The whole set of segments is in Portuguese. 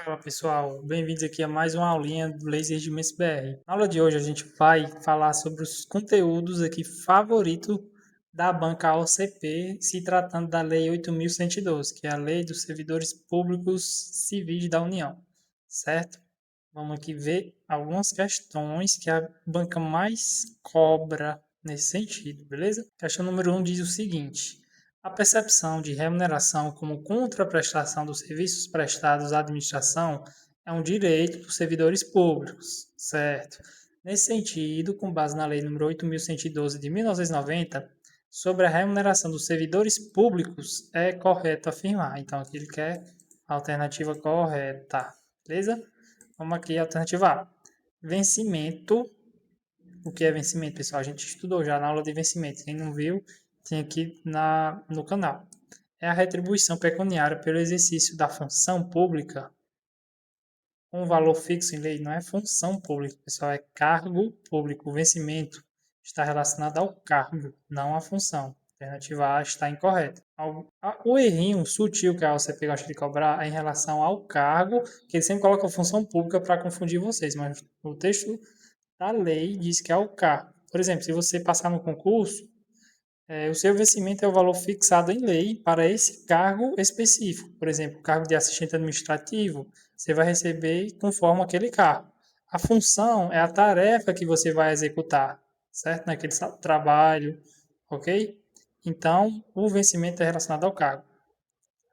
Fala pessoal, bem-vindos aqui a mais uma aulinha do Laser Regimentos BR. Na aula de hoje a gente vai falar sobre os conteúdos aqui favoritos da banca OCP, se tratando da Lei 8.112, que é a Lei dos Servidores Públicos Civis da União, certo? Vamos aqui ver algumas questões que a banca mais cobra nesse sentido, beleza? Questão número 1 diz o seguinte: a percepção de remuneração como contraprestação dos serviços prestados à administração é um direito dos servidores públicos, certo? Nesse sentido, com base na Lei nº 8.112 de 1990, sobre a remuneração dos servidores públicos, é correto afirmar. Então, aqui ele quer a alternativa correta, beleza? Vamos aqui, alternativa A. Vencimento. O que é vencimento, pessoal? A gente estudou já na aula de vencimento. Quem não viu, tem aqui no canal. É a retribuição pecuniária pelo exercício da função pública com valor fixo em lei. Não é função pública, pessoal, é cargo público. O vencimento está relacionado ao cargo, não à função. A alternativa A está incorreta. O errinho sutil que a OCP gosta de cobrar é em relação ao cargo, que ele sempre coloca a função pública para confundir vocês, mas o texto da lei diz que é o cargo. Por exemplo, se você passar no concurso, o seu vencimento é o valor fixado em lei para esse cargo específico. Por exemplo, o cargo de assistente administrativo, você vai receber conforme aquele cargo. A função é a tarefa que você vai executar, certo? Naquele trabalho, ok? Então, o vencimento é relacionado ao cargo.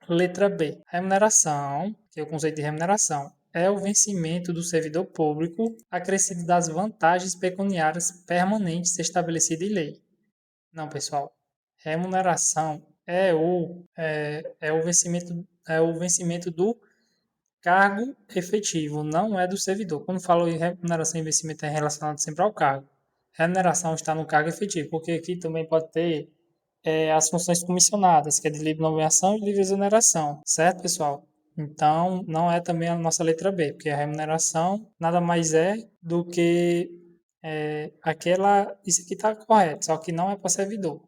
Letra B. Remuneração, que é o conceito de remuneração, é o vencimento do servidor público acrescido das vantagens pecuniárias permanentes estabelecidas em lei. Não, pessoal. Remuneração é o vencimento do cargo efetivo, não é do servidor. Quando falo em remuneração e vencimento é relacionado sempre ao cargo. Remuneração está no cargo efetivo, porque aqui também pode ter as funções comissionadas, que é de livre nomeação e livre exoneração, certo, pessoal? Então, não é também a nossa letra B, porque a remuneração nada mais é do que aquela. Isso aqui está correto, só que não é para servidor,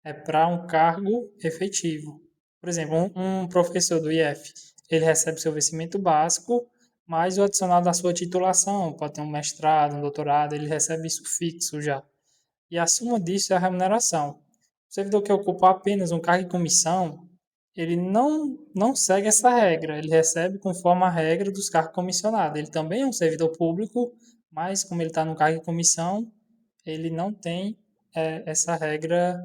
é para um cargo efetivo. Por exemplo, um professor do IF, ele recebe seu vencimento básico, mais o adicional da sua titulação, pode ter um mestrado, um doutorado, ele recebe isso fixo já. E a soma disso é a remuneração. O servidor que ocupa apenas um cargo de comissão, ele não segue essa regra, ele recebe conforme a regra dos cargos comissionados. Ele também é um servidor público, mas como ele está no cargo de comissão, ele não tem essa regra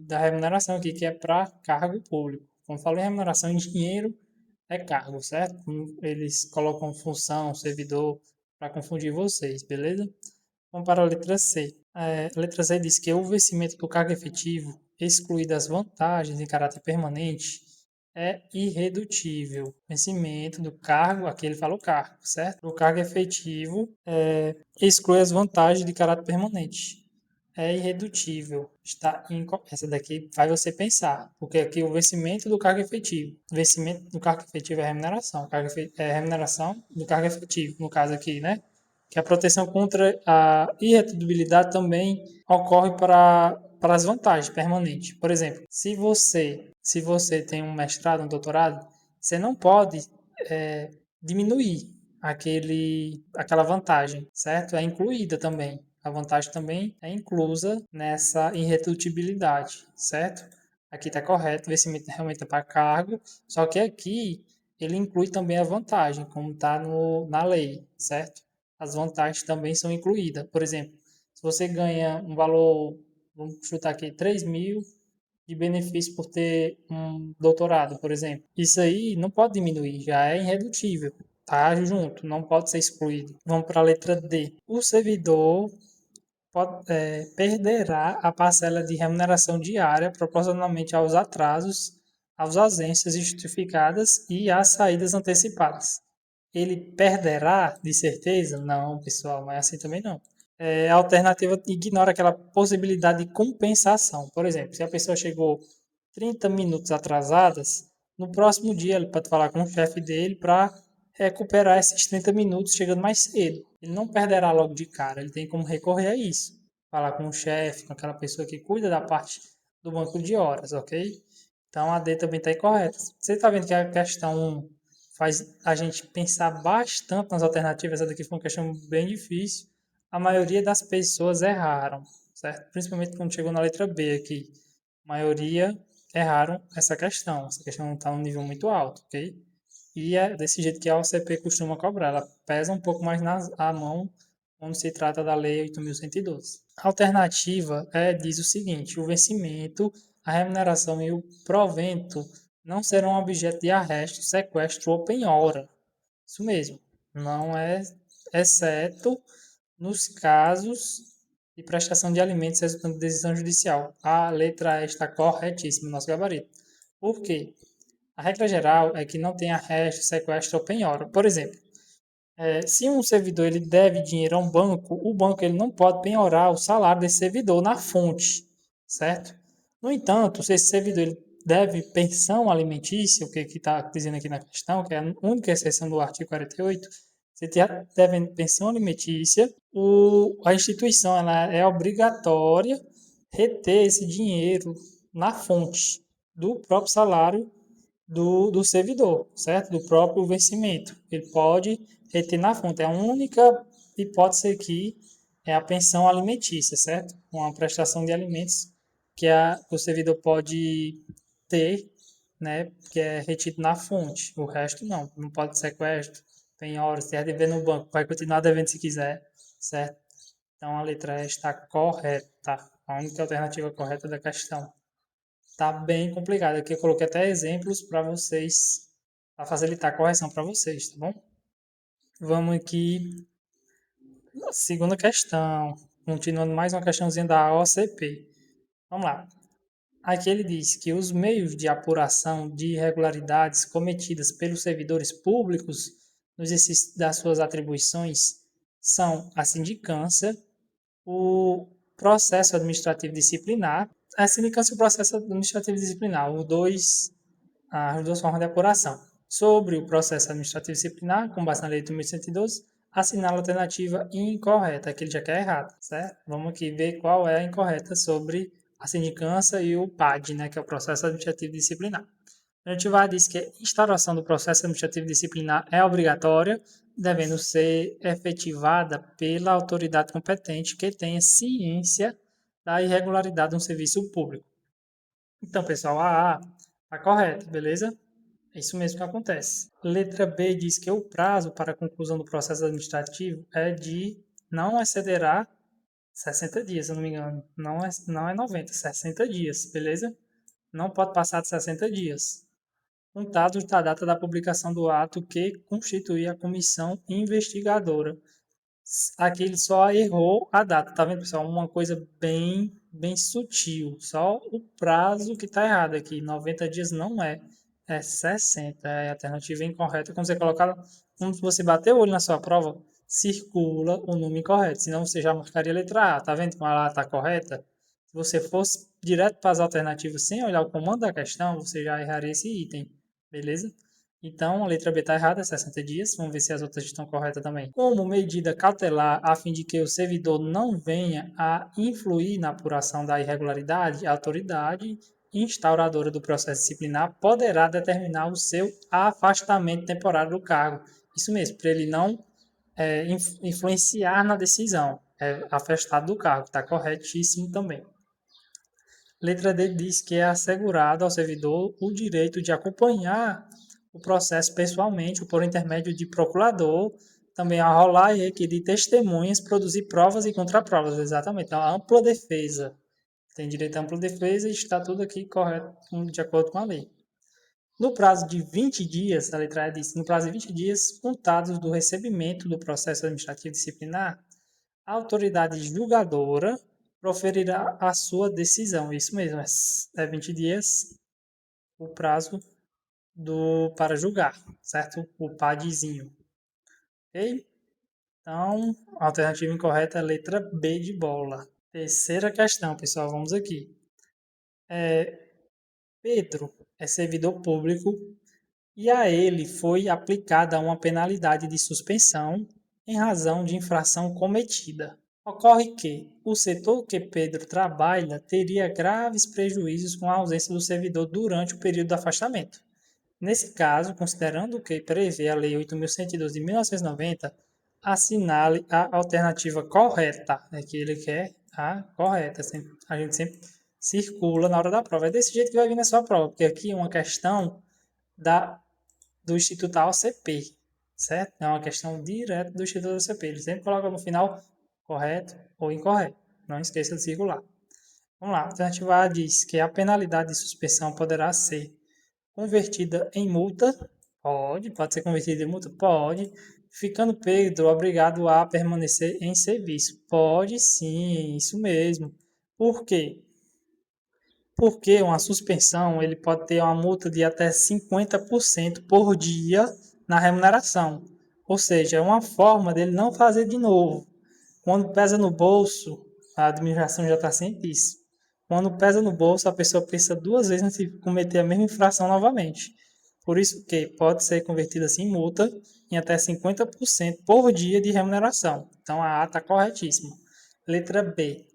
da remuneração aqui, que é para cargo público. Quando falo em remuneração em dinheiro, é cargo, certo? Eles colocam função, servidor, para confundir vocês, beleza? Vamos para a letra C. A letra C diz que o vencimento do cargo efetivo, excluídas as vantagens em caráter permanente, é irredutível. Vencimento do cargo, aqui ele fala o cargo, certo? O cargo efetivo exclui as vantagens de caráter permanente. É irredutível. Essa daqui faz você pensar, porque aqui o vencimento do cargo efetivo. O vencimento do cargo efetivo é remuneração. É remuneração do cargo efetivo, no caso aqui, né? Que a proteção contra a irredutibilidade também ocorre para as vantagens permanentes. Por exemplo, se você tem um mestrado, um doutorado, você não pode diminuir aquela vantagem, certo? É incluída também. A vantagem também é inclusa nessa irredutibilidade, certo? Aqui está correto, o vencimento realmente é para cargo, só que aqui ele inclui também a vantagem, como está na lei, certo? As vantagens também são incluídas. Por exemplo, se você ganha um valor, vamos chutar aqui, 3.000 de benefício por ter um doutorado, por exemplo. Isso aí não pode diminuir, já é irredutível. Tá junto, não pode ser excluído. Vamos para a letra D. O servidor perderá a parcela de remuneração diária proporcionalmente aos atrasos, às ausências injustificadas e às saídas antecipadas. Ele perderá de certeza? Não, pessoal, mas assim também não. A alternativa ignora aquela possibilidade de compensação. Por exemplo, se a pessoa chegou 30 minutos atrasadas, no próximo dia ele pode falar com o chefe dele para recuperar esses 30 minutos chegando mais cedo. Ele não perderá logo de cara, ele tem como recorrer a isso. Falar com o chefe, com aquela pessoa que cuida da parte do banco de horas, ok? Então a D também está incorreta. Você está vendo que a questão 1 faz a gente pensar bastante nas alternativas. Essa daqui foi uma questão bem difícil. A maioria das pessoas erraram, certo? Principalmente quando chegou na letra B aqui. A maioria erraram essa questão. Essa questão está um nível muito alto, ok? E é desse jeito que a OCP costuma cobrar. Ela pesa um pouco mais a mão quando se trata da Lei 8.112. A alternativa diz o seguinte: o vencimento, a remuneração e o provento não serão objeto de arresto, sequestro ou penhora. Isso mesmo. Não é, exceto nos casos de prestação de alimentos resultante de decisão judicial. A letra E está corretíssima no nosso gabarito. Por quê? A regra geral é que não tem arresto, sequestro ou penhora. Por exemplo, se um servidor ele deve dinheiro a um banco, o banco ele não pode penhorar o salário desse servidor na fonte, certo? No entanto, se esse servidor ele deve pensão alimentícia, o que está dizendo aqui na questão, que é a única exceção do artigo 48, se deve pensão alimentícia, a instituição ela é obrigatória reter esse dinheiro na fonte do próprio salário do servidor, certo? Do próprio vencimento. Ele pode reter na fonte. A única hipótese aqui é a pensão alimentícia, certo? Uma prestação de alimentos que o servidor pode ter, né? Que é retido na fonte. O resto não. Não pode sequestro, penhora, se é dever no banco, vai continuar devendo se quiser, certo? Então a letra E está correta. A única alternativa correta da questão. Tá bem complicado. Aqui eu coloquei até exemplos para vocês, para facilitar a correção para vocês, tá bom? Vamos aqui na segunda questão. Continuando mais uma questãozinha da OCP. Vamos lá. Aqui ele diz que os meios de apuração de irregularidades cometidas pelos servidores públicos no exercício das suas atribuições são a sindicância, o processo administrativo disciplinar, a sindicância e o processo administrativo disciplinar, as duas formas de apuração. Sobre o processo administrativo disciplinar, com base na Lei 8.112, assinala a alternativa incorreta, que ele já quer errado, certo? Vamos aqui ver qual é a incorreta sobre a sindicância e o PAD, né, que é o processo administrativo disciplinar. A gente vai dizer que a instauração do processo administrativo disciplinar é obrigatória, devendo ser efetivada pela autoridade competente que tenha ciência da irregularidade de um serviço público. Então, pessoal, a A está correta, beleza? É isso mesmo que acontece. Letra B diz que o prazo para a conclusão do processo administrativo não excederá 60 dias, se eu não me engano. Não é 90, 60 dias, beleza? Não pode passar de 60 dias, contados da data da publicação do ato que constitui a comissão investigadora. Aqui ele só errou a data, tá vendo, pessoal? Uma coisa bem sutil. Só o prazo que tá errado aqui. 90 dias não é 60. É a alternativa incorreta. Quando você bater o olho na sua prova, circula o número incorreto. Senão você já marcaria a letra A. Tá vendo como ela tá correta? Se você fosse direto para as alternativas sem olhar o comando da questão, você já erraria esse item. Beleza? Então, a letra B está errada, 60 dias. Vamos ver se as outras estão corretas também. Como medida cautelar, a fim de que o servidor não venha a influir na apuração da irregularidade, a autoridade instauradora do processo disciplinar poderá determinar o seu afastamento temporário do cargo. Isso mesmo, para ele não influenciar na decisão. É afastado do cargo, está corretíssimo também. Letra D diz que é assegurado ao servidor o direito de acompanhar o processo pessoalmente ou por intermédio de procurador, também arrolar e requerir testemunhas, produzir provas e contraprovas, exatamente. Então, a ampla defesa. Tem direito à ampla defesa e está tudo aqui correto, de acordo com a lei. No prazo de 20 dias, a letra E diz, no prazo de 20 dias, contados do recebimento do processo administrativo disciplinar, a autoridade julgadora proferirá a sua decisão. Isso mesmo, é 20 dias o prazo para julgar, certo? O PADzinho. Ok? Então, a alternativa incorreta é a letra B de bola. Terceira questão, pessoal, vamos aqui. Pedro é servidor público e a ele foi aplicada uma penalidade de suspensão em razão de infração cometida. Ocorre que o setor que Pedro trabalha teria graves prejuízos com a ausência do servidor durante o período do afastamento. Nesse caso, considerando que prevê a Lei 8.112 de 1990, assinale a alternativa correta. É que ele quer a correta. A gente sempre circula na hora da prova. É desse jeito que vai vir na sua prova, porque aqui é uma questão da, do Instituto AOCP, certo? É uma questão direta do Instituto AOCP. Ele sempre coloca no final correto ou incorreto. Não esqueça de circular. Vamos lá. A alternativa A diz que a penalidade de suspensão poderá ser convertida em multa? Pode ser convertida em multa? Pode. Ficando Pedro obrigado a permanecer em serviço? Pode sim, isso mesmo. Por quê? Porque uma suspensão ele pode ter uma multa de até 50% por dia na remuneração. Ou seja, é uma forma dele não fazer de novo. Quando pesa no bolso, a administração já está ciente disso. Quando pesa no bolso, a pessoa pensa duas vezes antes de cometer a mesma infração novamente. Por isso que pode ser convertida assim em multa em até 50% por dia de remuneração. Então a A está corretíssima. Letra B.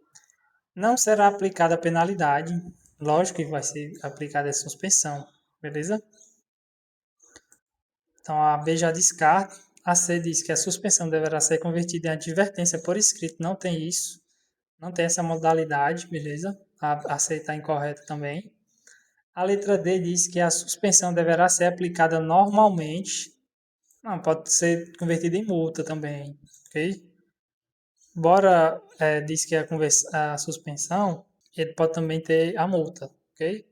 Não será aplicada a penalidade. Lógico que vai ser aplicada a suspensão. Beleza? Então a B já descarta. A C diz que a suspensão deverá ser convertida em advertência por escrito. Não tem isso. Não tem essa modalidade, beleza? A C está incorreta também. A letra D diz que a suspensão deverá ser aplicada normalmente. Não, pode ser convertida em multa também, ok? Bora diz que a suspensão, ele pode também ter a multa, ok?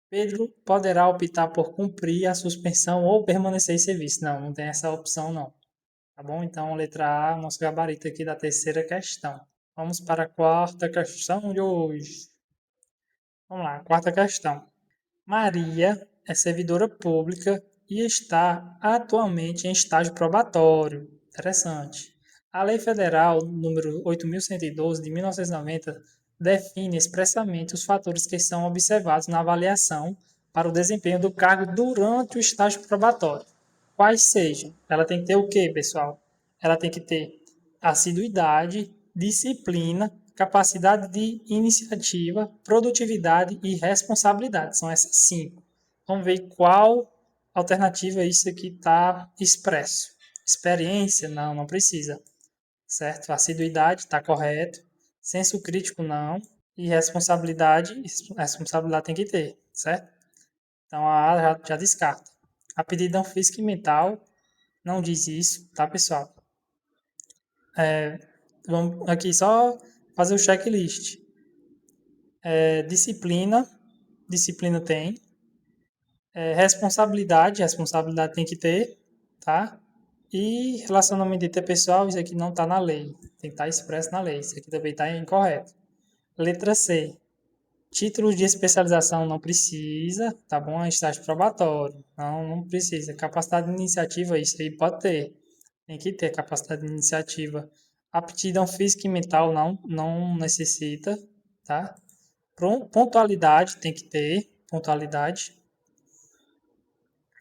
Pedro poderá optar por cumprir a suspensão ou permanecer em serviço. Não, não tem essa opção não. Tá bom? Então, letra A, nosso gabarito aqui da terceira questão. Vamos para a quarta questão de hoje. Vamos lá, quarta questão. Maria é servidora pública e está atualmente em estágio probatório. Interessante. A Lei Federal número 8.112 de 1990 define expressamente os fatores que são observados na avaliação para o desempenho do cargo durante o estágio probatório. Quais sejam? Ela tem que ter o quê, pessoal? Ela tem que ter assiduidade, disciplina, capacidade de iniciativa, produtividade e responsabilidade. São essas cinco. Vamos ver qual alternativa isso aqui está expresso. Experiência? Não, não precisa. Certo? Assiduidade? Está correto. Senso crítico? Não. E responsabilidade? Responsabilidade tem que ter, certo? Então a A já descarta. Aptidão física e mental não diz isso, tá, pessoal? Vamos aqui só fazer o checklist. Disciplina, disciplina tem. Responsabilidade tem que ter, tá? E relacionamento interpessoal, isso aqui não está na lei. Tem que estar expresso na lei. Isso aqui também está incorreto. Letra C. Títulos de especialização não precisa, tá bom? É estágio probatório. Não precisa. Capacidade de iniciativa, isso aí pode ter. Tem que ter capacidade de iniciativa. Aptidão física e mental não necessita, tá? Pontualidade tem que ter, pontualidade.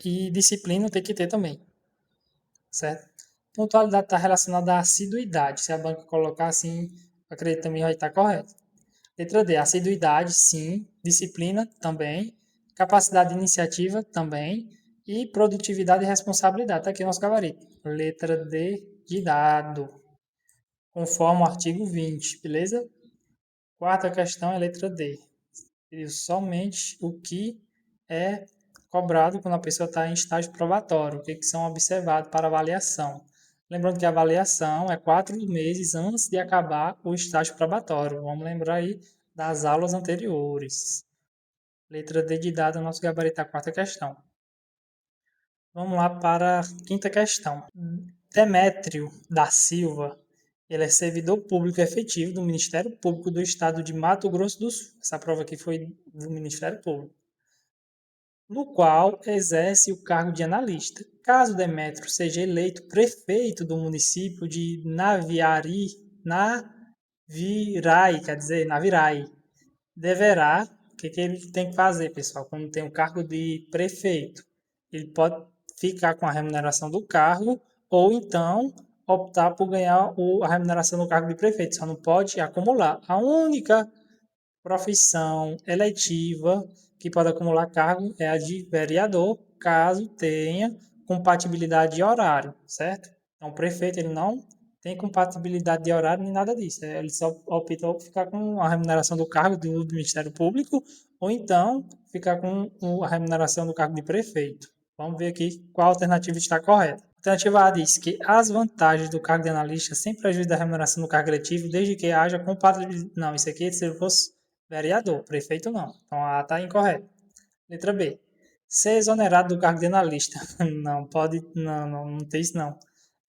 E disciplina tem que ter também, certo? Pontualidade está relacionada à assiduidade. Se a banca colocar assim, acredito também vai estar correto. Letra D, assiduidade, sim. Disciplina, também. Capacidade de iniciativa, também. E produtividade e responsabilidade. Está aqui o nosso gabarito. Letra D de dado, conforme o artigo 20, beleza? Quarta questão é letra D. Somente o que é cobrado quando a pessoa está em estágio probatório, o que são observados para avaliação. Lembrando que a avaliação é 4 meses antes de acabar o estágio probatório. Vamos lembrar aí das aulas anteriores. Letra D de dado, nosso gabarito da quarta questão. Vamos lá para a quinta questão. Demétrio da Silva, ele é servidor público efetivo do Ministério Público do Estado de Mato Grosso do Sul. Essa prova aqui foi do Ministério Público, no qual exerce o cargo de analista. Caso Demétrio seja eleito prefeito do município de Navirai, deverá, o que ele tem que fazer, pessoal, quando tem o cargo de prefeito? Ele pode ficar com a remuneração do cargo ou então optar por ganhar a remuneração do cargo de prefeito, só não pode acumular. A única profissão eletiva que pode acumular cargo é a de vereador, caso tenha compatibilidade de horário, certo? Então, o prefeito ele não tem compatibilidade de horário nem nada disso. Ele só optou por ficar com a remuneração do cargo do Ministério Público ou então ficar com a remuneração do cargo de prefeito. Vamos ver aqui qual alternativa está correta. A alternativa A diz que as vantagens do cargo de analista sem prejuízo da remuneração do cargo eletivo, desde que haja compatibilidade. Não, isso aqui se fosse vereador, prefeito não. Então a A está incorreta. Letra B. Ser exonerado do cargo de analista. Não, pode. Não tem isso não.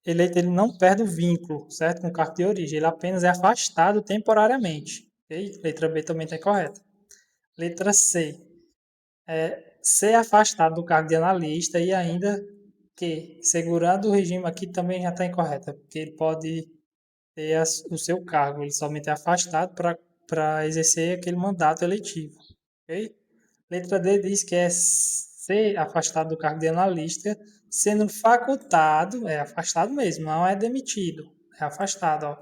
Eleito ele não perde o vínculo, certo? Com o cargo de origem. Ele apenas é afastado temporariamente. Ok? Letra B também está correta. Letra C. Ser afastado do cargo de analista e ainda que, segurando o regime aqui também já está incorreta, porque ele pode ter o seu cargo, ele somente é afastado para exercer aquele mandato eletivo. Ok? Letra D diz que é ser afastado do cargo de analista, sendo facultado, é afastado mesmo, não é demitido, é afastado, ó.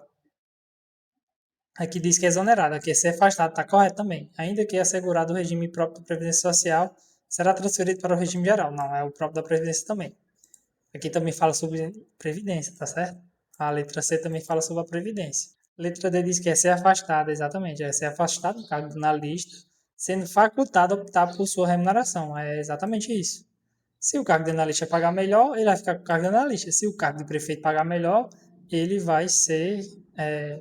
Aqui diz que é exonerado, aqui é ser afastado, está correto também. Ainda que assegurado o regime próprio da Previdência Social, será transferido para o regime geral. Não, é o próprio da Previdência também. Aqui também fala sobre Previdência, tá certo? A letra C também fala sobre a Previdência. Letra D diz que é ser afastado, exatamente, é ser afastado do cargo na lista, sendo facultado a optar por sua remuneração. É exatamente isso. Se o cargo de analista pagar melhor, ele vai ficar com o cargo de analista. Se o cargo de prefeito pagar melhor, ele vai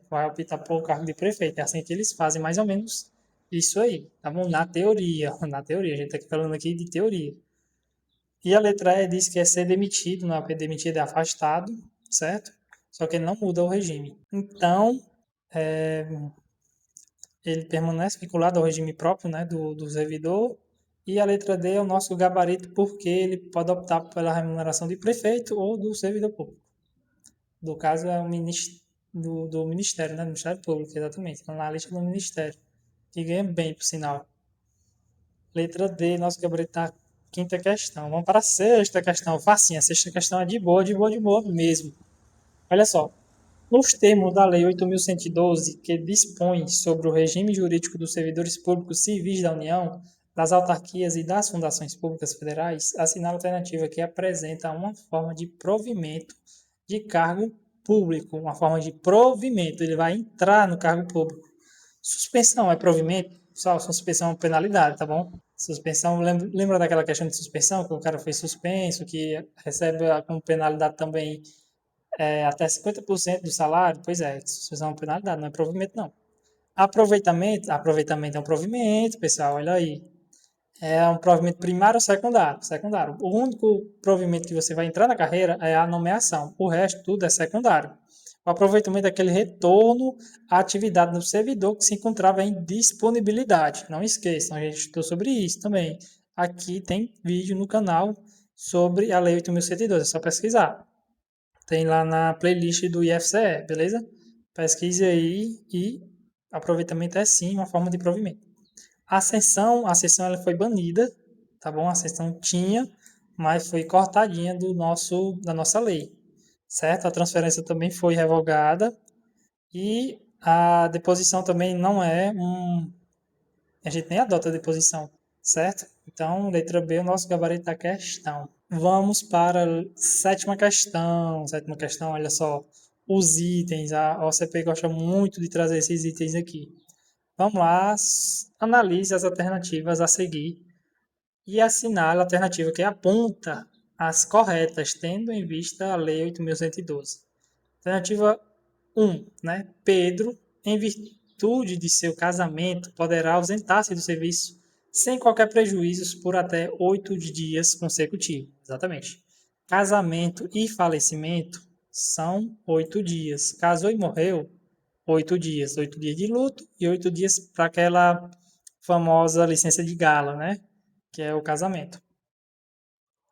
vai optar por cargo de prefeito. É assim que eles fazem mais ou menos isso aí, tá bom? Na teoria, na teoria, a gente está falando aqui de teoria. E a letra E diz que é ser demitido, não é porque demitido é afastado, certo? Só que ele não muda o regime. Então, é, ele permanece vinculado ao regime próprio, né, do servidor. E a letra D é o nosso gabarito porque ele pode optar pela remuneração de prefeito ou do servidor público. No caso, é o do Ministério, né, do Ministério Público, exatamente. Está na lista do Ministério. Que ganha bem, por sinal. Letra D, nosso gabarito está quinta questão. Vamos para a sexta questão. Facinha. A sexta questão é de boa, de boa, de boa mesmo. Olha só. Nos termos da Lei 8.112, que dispõe sobre o regime jurídico dos servidores públicos civis da União, das autarquias e das fundações públicas federais, assinala a alternativa que apresenta uma forma de provimento de cargo público, uma forma de provimento, ele vai entrar no cargo público. Suspensão é provimento? Só suspensão é penalidade, tá bom? Suspensão, lembra daquela questão de suspensão, que o cara foi suspenso, que recebe como penalidade também até 50% do salário? Pois é, suspensão é uma penalidade, não é provimento não. Aproveitamento é um provimento, pessoal, olha aí. É um provimento primário ou secundário? Secundário. O único provimento que você vai entrar na carreira é a nomeação. O resto tudo é secundário. O aproveitamento é aquele retorno à atividade do servidor que se encontrava em disponibilidade. Não esqueçam, a gente estudou sobre isso também. Aqui tem vídeo no canal sobre a Lei 8.112, é só pesquisar. Tem lá na playlist do IFCE, beleza? Pesquise aí e aproveitamento é sim uma forma de provimento. A sessão ela foi banida, tá bom? A sessão tinha, mas foi cortadinha da nossa lei, certo? A transferência também foi revogada e a deposição também não é a gente nem adota a deposição, certo? Então, letra B, o nosso gabarito da questão. Vamos para a sétima questão. Sétima questão, olha só. Os itens. A OCP gosta muito de trazer esses itens aqui. Vamos lá, analise as alternativas a seguir e assinale a alternativa que aponta as corretas, tendo em vista a Lei 8.112. Alternativa 1, né? Pedro, em virtude de seu casamento, poderá ausentar-se do serviço sem qualquer prejuízo por até 8 dias consecutivos. Exatamente. Casamento e falecimento são 8 dias. Casou e morreu, 8 dias. 8 dias de luto e 8 dias para aquela famosa licença de gala, né? Que é o casamento.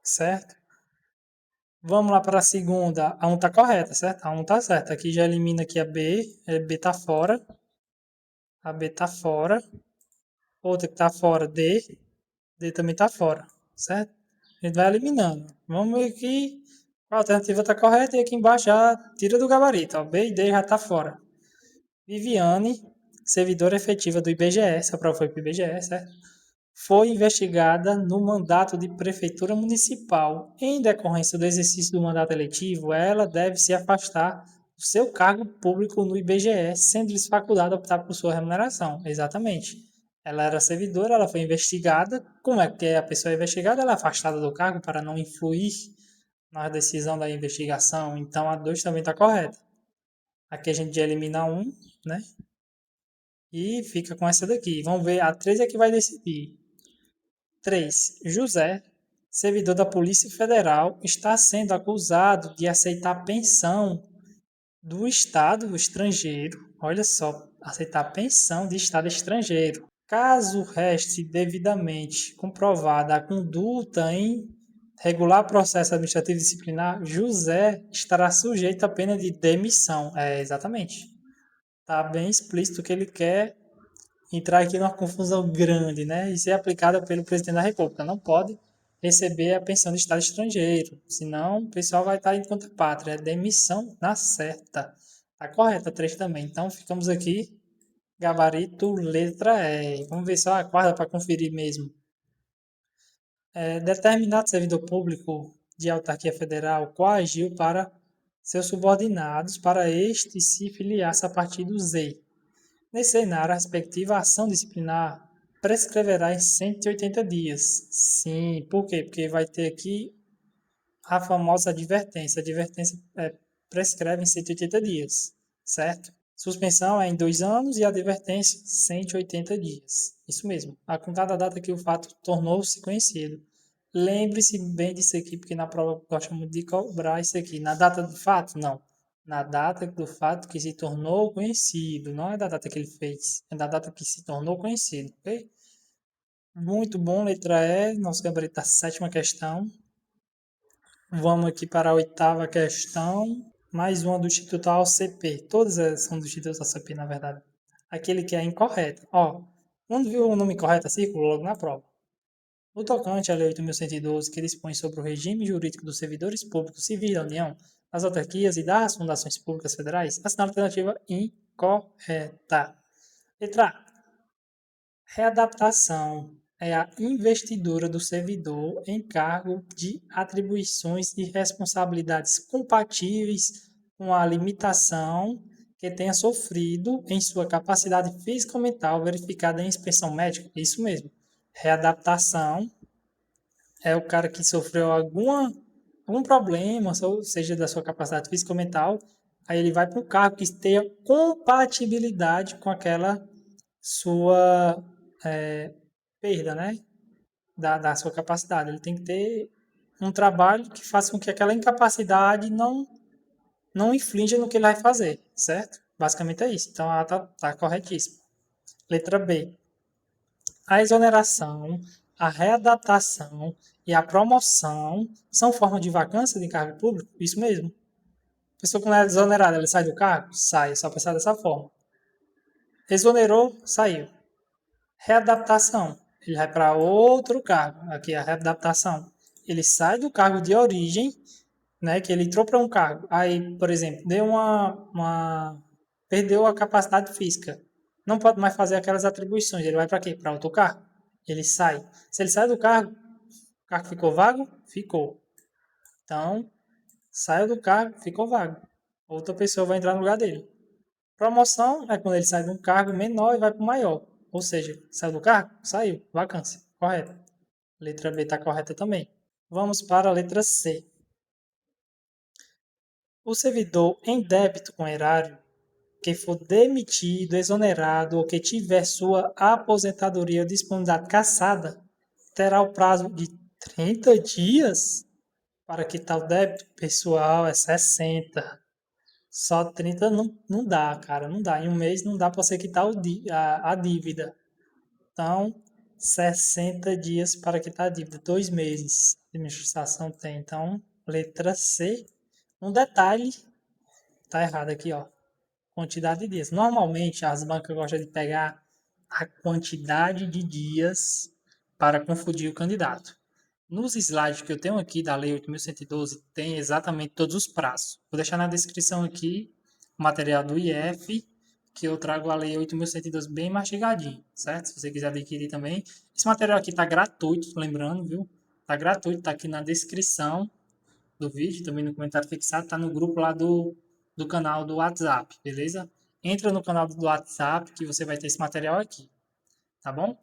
Certo? Vamos lá para a segunda. A 1 está correta, certo? A 1 está certa. Aqui já elimina aqui a B. A B está fora. A B está fora. Outra que está fora, D. D também está fora, certo? A gente vai eliminando. Vamos ver aqui. A alternativa está correta e aqui embaixo já tira do gabarito. Ó. B e D já está fora. Viviane, servidora efetiva do IBGE. Essa prova foi para o IBGE, certo? foi investigada no mandato de prefeitura municipal. Em decorrência do exercício do mandato eletivo, ela deve se afastar do seu cargo público no IBGE, sendo-lhes facultado optar por sua remuneração. Exatamente. Ela era servidora, ela foi investigada. Como é que a pessoa é investigada? Ela é afastada do cargo para não influir na decisão da investigação. Então a 2 também está correta. Aqui a gente elimina um, né? E fica com essa daqui. Vamos ver, a 3 é que vai decidir. 3. José, servidor da Polícia Federal, está sendo acusado de aceitar pensão do Estado estrangeiro. Olha só, aceitar pensão de Estado estrangeiro. Caso reste devidamente comprovada a conduta em regular processo administrativo disciplinar, José estará sujeito à pena de demissão. É, exatamente. Está bem explícito que ele quer entrar aqui numa confusão grande, né? E ser aplicada pelo presidente da República. Não pode receber a pensão de Estado estrangeiro, senão o pessoal vai estar em conta pátria. É demissão na certa. Tá correta a 3 também. Então ficamos aqui, gabarito letra E. Vamos ver só a quarta para conferir mesmo. Determinado servidor público de autarquia federal coagiu para seus subordinados para este se filiasse a partido Z. Nesse cenário, a respectiva ação disciplinar prescreverá em 180 dias. Sim, por quê? Porque vai ter aqui a famosa advertência. A advertência prescreve em 180 dias, certo? Suspensão é em 2 anos e a advertência 180 dias. Isso mesmo. A contar da data que o fato tornou-se conhecido. Lembre-se bem disso aqui, porque na prova gosta muito de cobrar isso aqui. Na data do fato, não. Na data do fato que se tornou conhecido. Não é da data que ele fez. É da data que se tornou conhecido, ok? Muito bom, letra E. Nosso gabarito da 7ª questão. Vamos aqui para a 8ª questão. Mais uma do Instituto AOCP. Todas elas são do Instituto AOCP, na verdade. Aquele que é incorreto. Ó, quando viu o nome correto, circula logo na prova. No tocante à Lei 8.112, que dispõe sobre o regime jurídico dos servidores públicos civis da União, das autarquias e das fundações públicas federais, assinala a alternativa incorreta. Letra A. Readaptação é a investidura do servidor em cargo de atribuições e responsabilidades compatíveis com a limitação que tenha sofrido em sua capacidade física ou mental verificada em inspeção médica. Isso mesmo. Readaptação é o cara que sofreu algum problema, seja da sua capacidade física ou mental, aí ele vai para um cargo que tenha compatibilidade com aquela sua perda, né? Da sua capacidade. Ele tem que ter um trabalho que faça com que aquela incapacidade não inflinja no que ele vai fazer, certo? Basicamente é isso. Então ela tá corretíssima. Letra B. A exoneração, a readaptação e a promoção são formas de vacância de cargo público? Isso mesmo. A pessoa quando é exonerada, ela sai do cargo? Sai, só pensar dessa forma. Exonerou, saiu. Readaptação, ele vai para outro cargo. Aqui é a readaptação. Ele sai do cargo de origem, né, que ele entrou para um cargo. Aí, por exemplo, deu perdeu a capacidade física. Não pode mais fazer aquelas atribuições. Ele vai para quê? Para outro cargo. Ele sai. Se ele sai do cargo, o cargo ficou vago? Ficou. Então, saiu do cargo, ficou vago. Outra pessoa vai entrar no lugar dele. Promoção é quando ele sai de um cargo menor e vai para o maior. Ou seja, saiu do cargo? Saiu. Vacância. Correto. Letra B está correta também. Vamos para a letra C. O servidor em débito com erário que for demitido, exonerado ou que tiver sua aposentadoria ou disponibilidade cassada terá o prazo de 30 dias para quitar o débito. Pessoal, é 60. Só 30 não dá, cara. Não dá. Em um mês não dá para você quitar a dívida. Então, 60 dias para quitar a dívida. 2 meses de administração tem. Então, letra C. Um detalhe, tá errado aqui, ó. Quantidade de dias. Normalmente, as bancas gostam de pegar a quantidade de dias para confundir o candidato. Nos slides que eu tenho aqui da Lei 8.112, tem exatamente todos os prazos. Vou deixar na descrição aqui o material do IF que eu trago a Lei 8.112 bem mastigadinho, certo? Se você quiser adquirir também. Esse material aqui tá gratuito, lembrando, viu? Tá gratuito, tá aqui na descrição do vídeo, também no comentário fixado, tá no grupo lá do canal do WhatsApp, beleza? Entra no canal do WhatsApp que você vai ter esse material aqui, tá bom?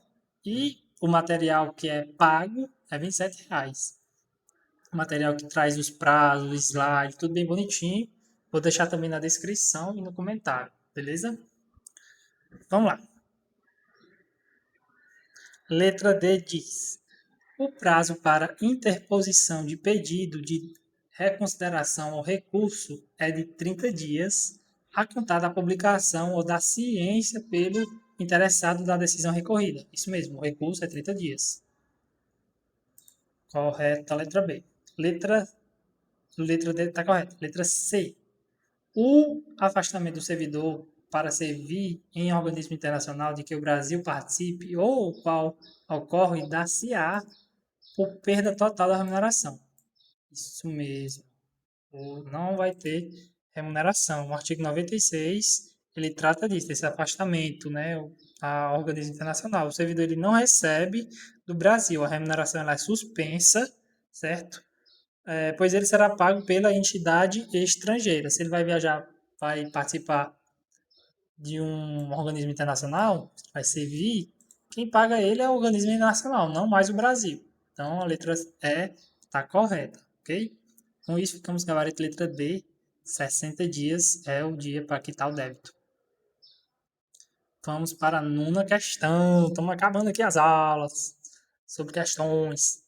E o material que é pago é R$ 27. O material que traz os prazos, o slide, tudo bem bonitinho. Vou deixar também na descrição e no comentário, beleza? Vamos lá. Letra D diz: o prazo para interposição de pedido de reconsideração ou recurso é de 30 dias, a contar da publicação ou da ciência pelo interessado da decisão recorrida. Isso mesmo, o recurso é 30 dias. Correta a letra B. Letra D está correta. Letra C. O afastamento do servidor para servir em organismo internacional de que o Brasil participe ou o qual ocorre dar-se-á por perda total da remuneração. Isso mesmo. Não vai ter remuneração. O artigo 96, ele trata disso, desse afastamento, né, a organismo internacional. O servidor ele não recebe do Brasil, a remuneração ela é suspensa, certo? Pois ele será pago pela entidade estrangeira. Se ele vai viajar, vai participar de um organismo internacional, vai servir, quem paga ele é o organismo internacional, não mais o Brasil. Então a letra E está correta, ok? Com isso ficamos com a gabarito letra D, 60 dias é o dia para quitar o débito. Vamos para a nona questão. Estamos acabando aqui as aulas sobre questões.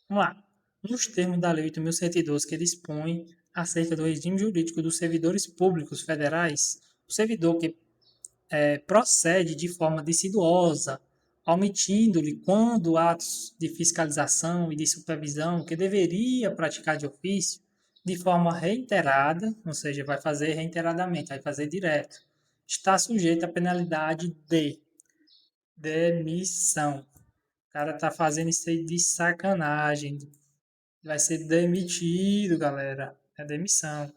Vamos lá. Nos termos da Lei 8.112, que dispõe acerca do regime jurídico dos servidores públicos federais, o servidor que procede de forma deciduosa, omitindo-lhe quando atos de fiscalização e de supervisão que deveria praticar de ofício, de forma reiterada, ou seja, vai fazer reiteradamente, vai fazer direto, está sujeito à penalidade de demissão. O cara tá fazendo isso aí de sacanagem. Vai ser demitido, galera. É demissão.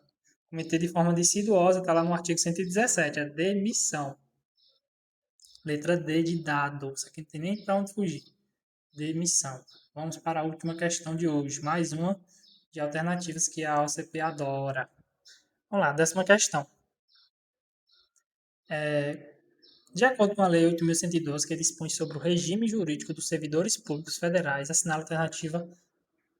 Cometer de forma deciduosa, tá lá no artigo 117, é demissão. Letra D de dado. Isso aqui não tem nem para onde fugir. Demissão. Vamos para a última questão de hoje. Mais uma de alternativas que a OCP adora. Vamos lá, 10ª questão. De acordo com a Lei 8.112, que dispõe sobre o regime jurídico dos servidores públicos federais, assinala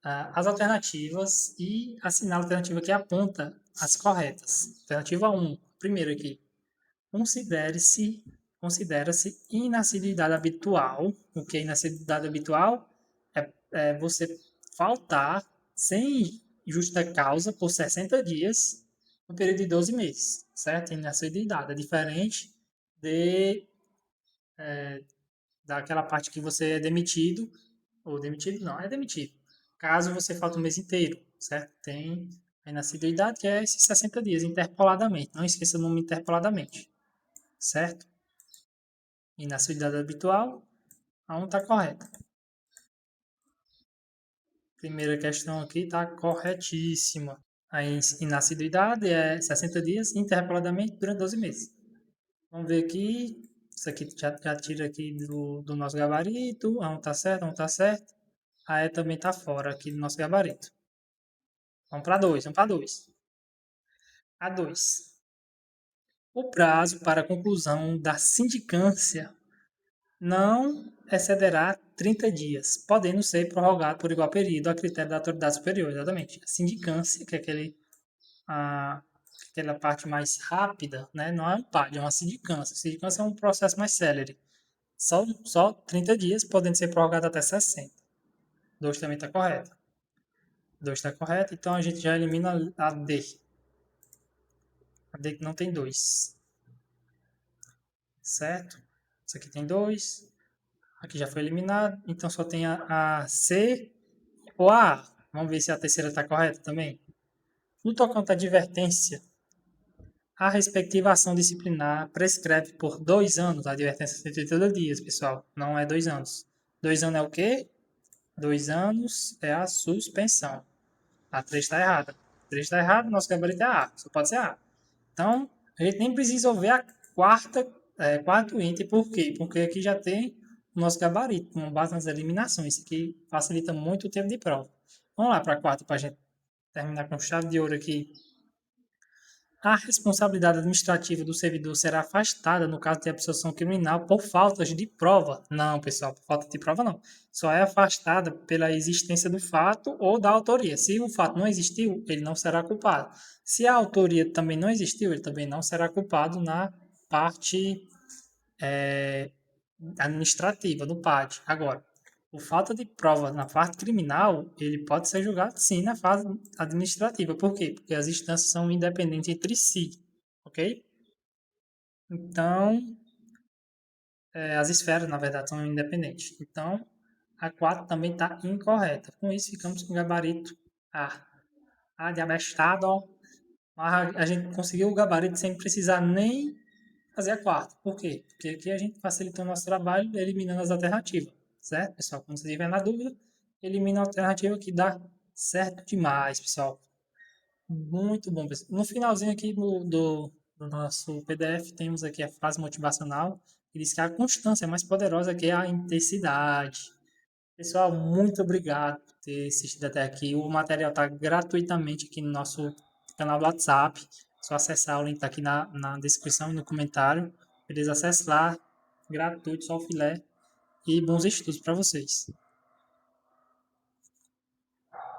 as alternativas e assinala a alternativa que aponta as corretas. Alternativa 1, primeiro aqui. Considera-se inassiduidade habitual. O que é inassiduidade habitual? É você faltar sem justa causa por 60 dias no período de 12 meses, certo? Inassiduidade é diferente daquela parte que você é demitido, ou demitido não, é demitido. Caso você falte um mês inteiro, certo? Tem a inassiduidade, que é esses 60 dias, interpoladamente. Não esqueça o nome interpoladamente, certo? Inassiduidade habitual, a 1 está correta. Primeira questão aqui está corretíssima. A inassiduidade é 60 dias, interpoladamente durante 12 meses. Vamos ver aqui. Isso aqui já tira aqui do nosso gabarito. A 1 está certo, a 1 está certo. A E também está fora aqui do nosso gabarito. Vamos para 2, vamos para 2. A 2. O prazo para a conclusão da sindicância não excederá 30 dias, podendo ser prorrogado por igual período a critério da autoridade superior, exatamente. A sindicância, que é aquela parte mais rápida, né? Não é um PAD, é uma sindicância. A sindicância é um processo mais célere. Só 30 dias, podendo ser prorrogado até 60. 2 também está correto. 2 está correto, então a gente já elimina a D. A D que não tem 2. Certo? Isso aqui tem 2. Aqui já foi eliminado. Então só tem a C ou a A. Vamos ver se a terceira está correta também. No tocante à advertência, a respectiva ação disciplinar prescreve por 2 anos. A advertência é 180 dias, pessoal. Não é 2 anos. 2 anos é o quê? 2 anos é a suspensão. A 3 está errada. 3 está errado, nosso gabarito é A. Só pode ser A. Então, a gente nem precisa ver Quarto item, por quê? Porque aqui já tem o nosso gabarito, com base nas eliminações. Isso aqui facilita muito o tempo de prova. Vamos lá para a quarta, para a gente terminar com chave de ouro aqui. A responsabilidade administrativa do servidor será afastada no caso de absorção criminal por faltas de prova. Não, pessoal, por falta de prova não. Só é afastada pela existência do fato ou da autoria. Se o fato não existiu, ele não será culpado. Se a autoria também não existiu, ele também não será culpado na parte administrativa do PAD. Agora, por falta de prova na parte criminal, ele pode ser julgado sim na fase administrativa. Por quê? Porque as instâncias são independentes entre si, ok? Então, as esferas, na verdade, são independentes. Então, a 4 também está incorreta. Com isso, ficamos com o gabarito A. A de abestado, ó. A gente conseguiu o gabarito sem precisar nem fazer a quarta. Por quê? Porque aqui a gente facilita o nosso trabalho eliminando as alternativas, certo, pessoal? Quando você estiver na dúvida, elimina a alternativa que dá certo demais, pessoal. Muito bom, pessoal. No finalzinho aqui do nosso PDF, temos aqui a frase motivacional, que diz que a constância é mais poderosa que a intensidade. Pessoal, muito obrigado por ter assistido até aqui. O material está gratuitamente aqui no nosso canal do WhatsApp. É só acessar, o link está aqui na descrição e no comentário. Beleza? Acesse lá, gratuito, só o filé. E bons estudos para vocês.